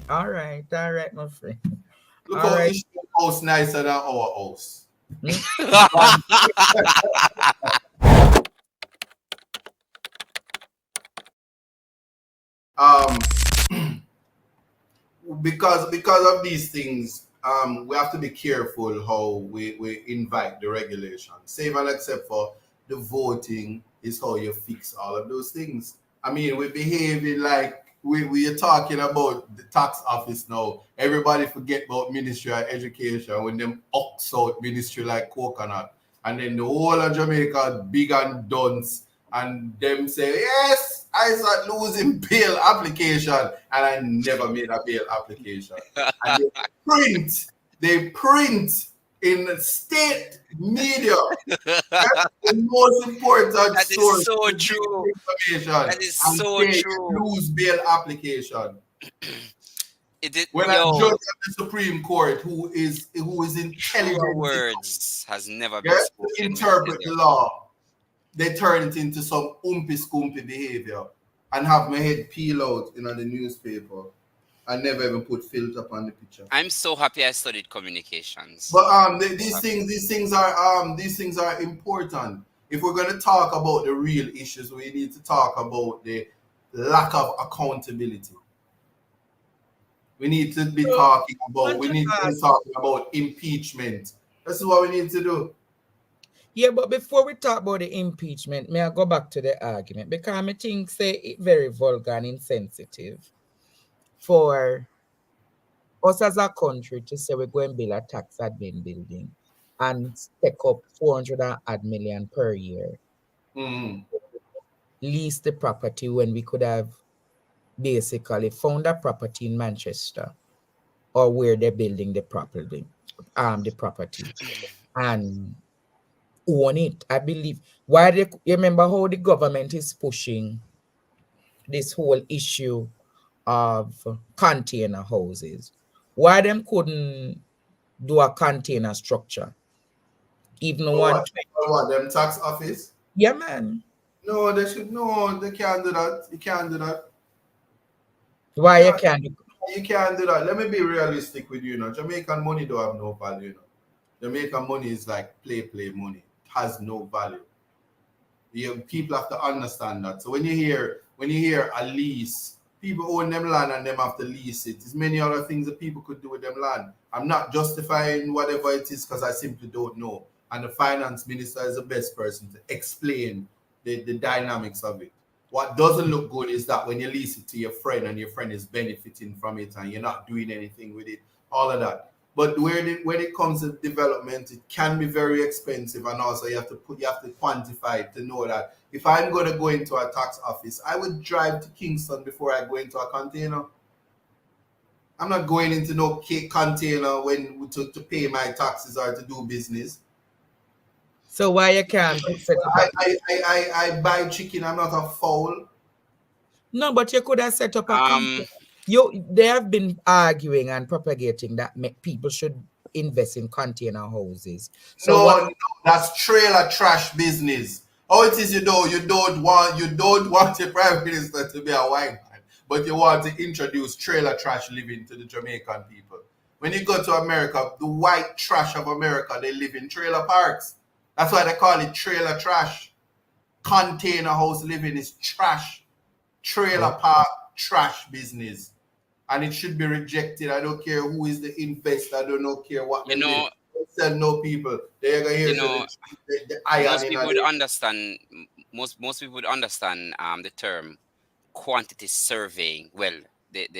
All right, my friend. Look All how right. each house nicer than our house. Hmm? One, um, because of these things, we have to be careful how we invite the regulation. Save and except for the voting is how you fix all of those things. I mean, we're behaving like we are talking about the tax office now. Everybody forget about Ministry of Education when them ox out ministry like coconut. And then the whole of Jamaica big and dunce and them say, yes, I start losing bail application. And I never made a bail application. And they print in state media. That's the most important That is source so to give true. information That is and so say true. lose bail application. It is, When a judge yo, of the Supreme Court who is truer intelligent enough, words has never yeah, been to spoken, me I tell interpret you. the law, they turn it into some umpy scumpy behavior and have my head peel out in the newspaper. I never even put filter upon the picture. I'm so happy I studied communications. But So these happy. things these things are important. If we're going to talk about the real issues, we need to talk about the lack of accountability. We need to be So, talking I about. want We to need to be ask. talking about impeachment. This is what we need to do. Yeah, but before we talk about the impeachment, may I go back to the argument because I think say it very vulgar and insensitive for us as a country to say we're going to build a tax admin building and take up 400 and odd million per year, Mm. lease the property when we could have basically found a property in Manchester or where they're building the property and own it. I believe why they you remember how the government is pushing this whole issue of container houses. Why them couldn't do a container structure? Even For one, what? For what? Them tax office? yeah, man. No, they should. No, they can't do that. You can't do that. You Why you can't. can't? You can't do that. Let me be realistic with you. Jamaican money don't have no value. Jamaican money is like play money. It has no value. People have to understand that. So when you hear a lease, people own them land and them have to lease it. There's many other things that people could do with them land. I'm not justifying whatever it is because I simply don't know. And the finance minister is the best person to explain the dynamics of it. What doesn't look good is that when you lease it to your friend and your friend is benefiting from it and you're not doing anything with it, all of that. But when it comes to development, it can be very expensive, and also you have to quantify it to know that if I'm going to go into a tax office, I would drive to Kingston before I go into a container. I'm not going into no container to pay my taxes or to do business. So why you can't set up a I buy chicken. I'm not a fowl. no, but you could have set up a Um, company. They have been arguing and propagating that people should invest in container houses. So No, what? no, that's trailer trash business. How it is you don't want a prime minister to be a white man, but you want to introduce trailer trash living to the Jamaican people. When you go to America, the white trash of America, they live in trailer parks. That's why they call it trailer trash. Container house living is trash. Trailer Oh, park trash business. And it should be rejected. I don't care who is the investor. I don't care what you them did. know, Sell no people. They're gonna you hear to know, the iron most in people a would understand. Most people would understand the term quantity surveying. Well, the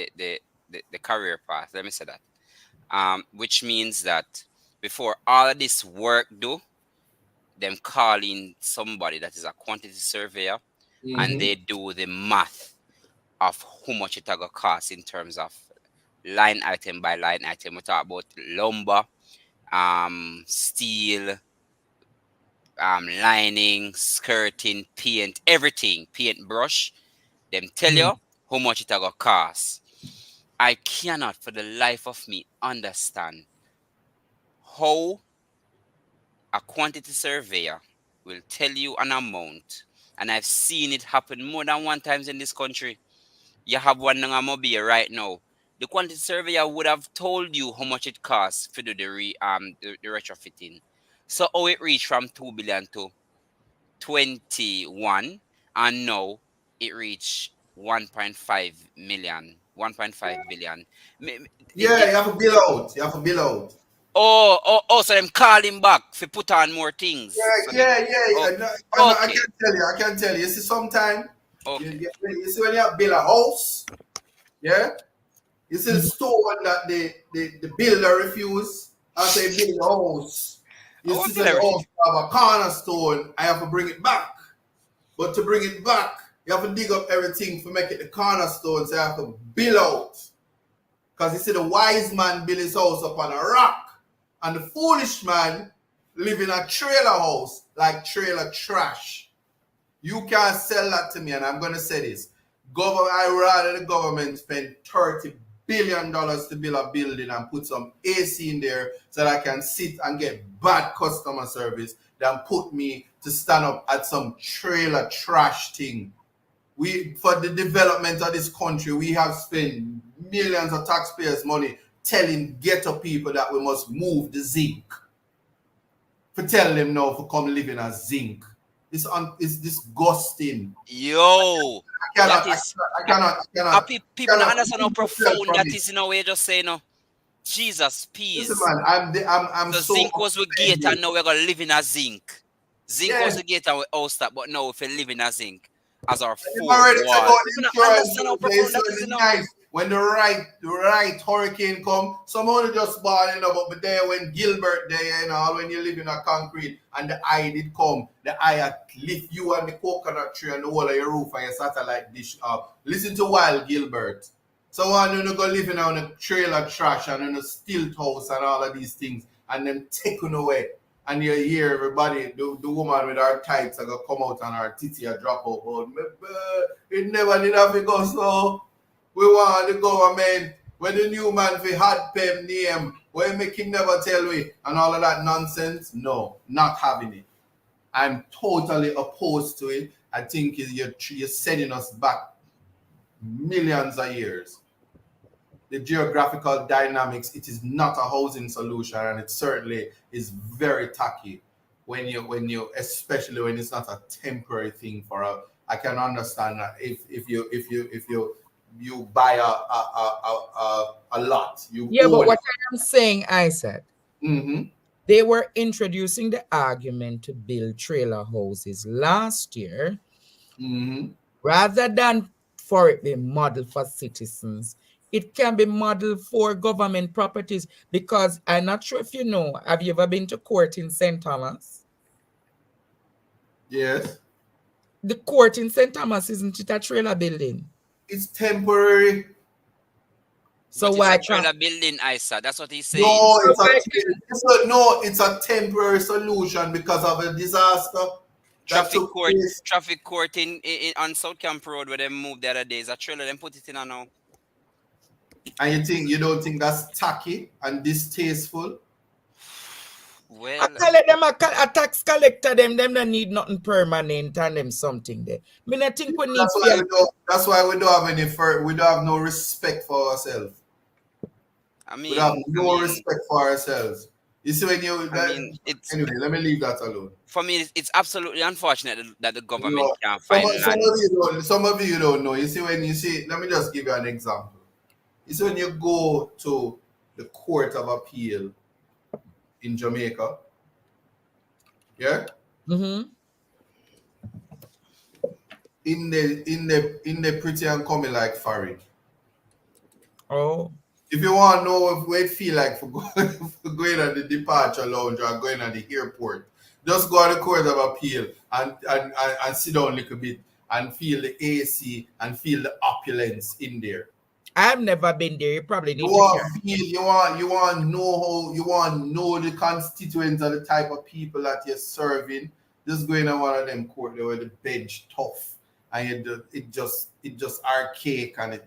career path. Let me say that. Which means that before all of this work do, them call in somebody that is a quantity surveyor, and mm-hmm. they do the math of how much it gonna cost in terms of line item by line item. We talk about lumber, steel, lining, skirting, paint, everything, paint brush. Them tell hmm. you how much it gonna cost. I cannot for the life of me understand how a quantity surveyor will tell you an amount, and I've seen it happen more than one times in this country. You have one on a mobile right now. the quantity surveyor would have told you how much it costs to do the retrofitting. So how it reached from 2 billion to 21, and now it reached 1.5 million, 1.5 billion. Yeah, you have to bill out. You have to bill out. So them call him back for put on more things. So them, Yeah. oh, I okay, can tell you. You see, sometime okay. you see when you build a house, yeah. You see the stone that the builder refuse after you build the house. You I see want that to the everything. house have a cornerstone. I have to bring it back. But to bring it back, you have to dig up everything to make it the cornerstone. So you have to build out. Because you see, the wise man build his house upon a rock, and the foolish man live in a trailer house like trailer trash. You can't sell that to me, and I'm gonna say this. I rather the government spend $30 billion to build a building and put some AC in there so that I can sit and get bad customer service than put me to stand up at some trailer trash thing. For the development of this country, we have spent millions of taxpayers' money telling ghetto people that we must move the zinc. For telling them now to come live in a zinc. It's disgusting. Yo, that is. I cannot People not understand how remove myself profound from that it. is in a way. Just say no. Jesus, Listen, peace. man, I'm So so zinc was with gate, offended. and now we're gonna live in a zinc. Zinc was Yeah, the gate and we house that, but now if we live in a zinc as our they've fourth already take wall. out the People not insurance. understand how They profound so that is, you it's know. nice when the right hurricane come. Someone just bought, but there when Gilbert there, when you live in a concrete and the eye did come, the eye had lift you and the coconut tree and the whole of your roof and your satellite dish up. Listen to Wild Gilbert. Someone who go living on a trailer trash and in a stilt house and all of these things and then taken away. And you hear everybody, the woman with her tights are gonna come out and her titty a drop out. Oh, it never did have to go so. We want the government when the new man for had pem name, where make him never tell me and all of that nonsense. No, not having it. I'm totally opposed to it. I think you're sending us back millions of years. The geographical dynamics, it is not a housing solution, and it certainly is very tacky when you especially when it's not a temporary thing for a. I can understand that if you buy a lot, you Yeah, but own what it. I am saying, I said, Mm-hmm. they were introducing the argument to build trailer houses last year Mm-hmm. rather than for it be modeled for citizens. It can be modeled for government properties because I'm not sure if you know, have you ever been to court in St. Thomas? Yes, The court in St. Thomas, isn't it a trailer building? it's temporary. So But it's a why can't trailer building, Isa. That's what he's saying. No, so why it's a temporary solution because of a disaster that Traffic took court, place. traffic court in on South Camp Road where they moved the other day. Is a trailer. Them put it in now. And you don't think that's tacky and distasteful? I Well, tell them a tax collector, them don't need nothing permanent and them something there. Me not think we need fear. That's why we don't have we don't have no respect for ourselves. I We don't have mean, I no mean, respect for ourselves. You see when I mean, it's anyway, let me leave that alone. for me. It's absolutely unfortunate that the You government know, can't find land. some of you don't know. You see when you see, let me just give you an example. You see when you go to the Court of Appeal in Jamaica, yeah, Mm-hmm. in the pretty and coming like foreign. Oh. If you want to know what it feel like for going, for going at the departure lounge or going at the airport, just go to the Court of Appeal and sit down a little bit and feel the AC and feel the opulence in there. I've never been there. You probably You need to want carry. feel, you want to know how, you want to know the constituents of the type of people that you're serving. Just going to one of them court there where the bench tough and it just archaic and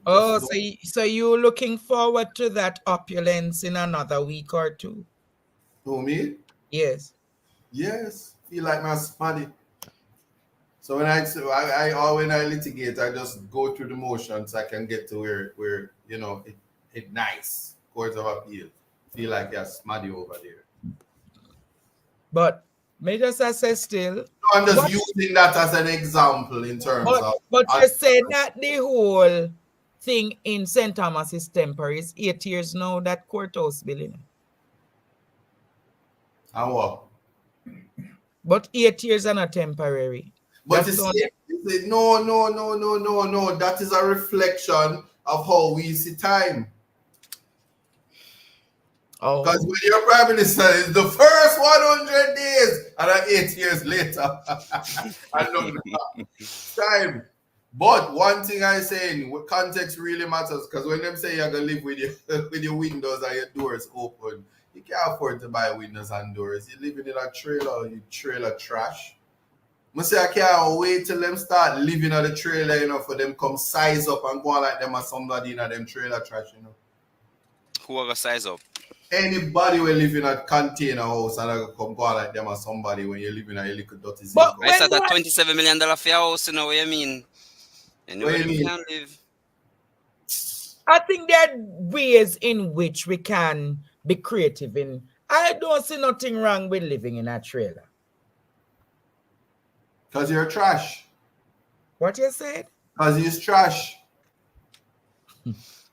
Oh, so you looking forward to that opulence in another week or two? Who me? Yes. Yes. Feel like my smarty. So when I litigate, I just go through the motions. I can get to where you know it nice. Court of appeal. Feel like you're smaddy over there. But may just say still. No, I'm just What, using that as an example in terms of. but you say that the whole thing in St. Thomas is temporary. It's 8 years now, that courthouse building. And what? But 8 years are not temporary. But That's you see, no. That is a reflection of how we see time. Because when your prime minister is the first 100 days and then 8 years later, I don't know time. But one thing I say, context really matters. Because when them say you're gonna live with your windows and your doors open, you can't afford to buy windows and doors. You're living in a trailer, you trailer trash. I say I can't wait till them start living on the trailer, you know, for them come size up and go on like them as somebody in them trailer trash, you know. Who are gonna size up? Anybody will live in a container house and I come go on like them as somebody when you live in a little dirty zip. But I said that $27 million for your house, you know what you mean? What you mean? Can live. I think there are ways in which we can be creative in. I don't see nothing wrong with living in a trailer. Because you're trash. What you said? Because he's trash.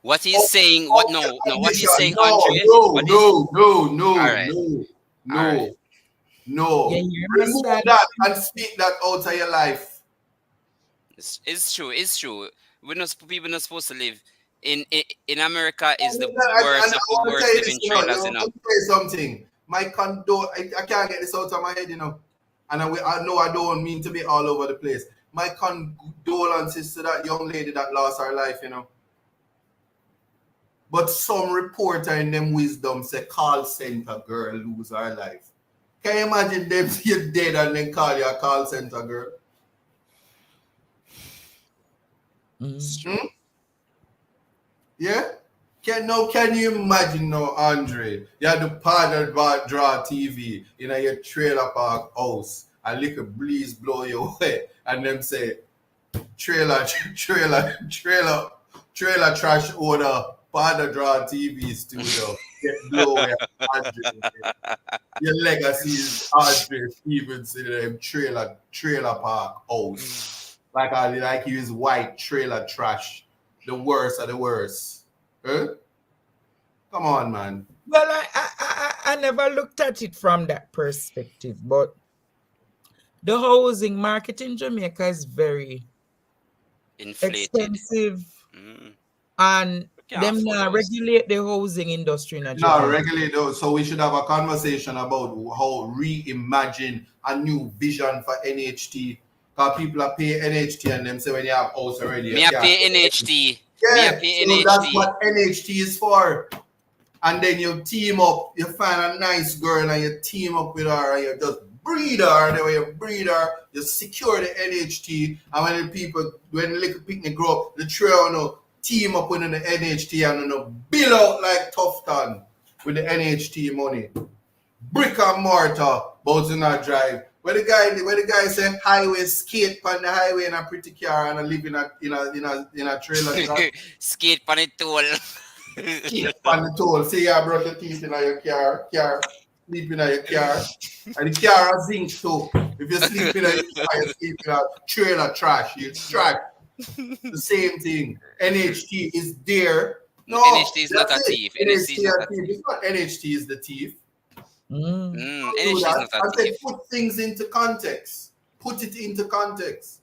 What he's saying, what he's saying, no, Andre? No. Yeah, you Remove that and speak that out of your life. It's true. People not supposed to live in America. Is the worst of the worst living trailers, you know. I'll tell you something. My condo, I can't get this out of my head, you know. And I know I don't mean to be all over the place. My condolences to that young lady that lost her life, you know. But some reporter in them wisdom say call center girl lose her life. Can you imagine them you're dead and then call you a call center girl? Yeah? Can you imagine now, Andre? You had the Pdtv in your trailer park house and little breeze blow your way and them say trailer trash order Pdtv studio get blow away, Andre. Your legacy is Andre Stevenson in them trailer park house. Like he is white trailer trash. The worst of the worst. Huh? Come on, man. Well, I never looked at it from that perspective, but the housing market in Jamaica is very inflated, expensive, and them not regulate the housing industry in Jamaica. No, regulate those. So we should have a conversation about how reimagine a new vision for NHT. Because people are paying NHT and them say when you have house already. Me pay NHT. Yeah, so that's what NHT is for. And then you team up, you find a nice girl and you team up with her and you just breed her. And then when you breed her, you secure the NHT. And when the little picnic grow up, the trio team up with the NHT and bill out like Tufton with the NHT money. Brick and mortar, both in our drive. Where the guy say highway skate on the highway in a pretty car and I live in a trailer truck. Skate on the toll. Skate on the toll. Say you brush your teeth in your car, sleep in your car. And the car has zinc too. If you sleep in your car, you sleep in a trailer trash. You trash. The same thing. NHT is there. No, NHT is not a thief. NHT is not a thief. It's not NHT is the thief. NHT is not a thief. Put things into context. Put it into context.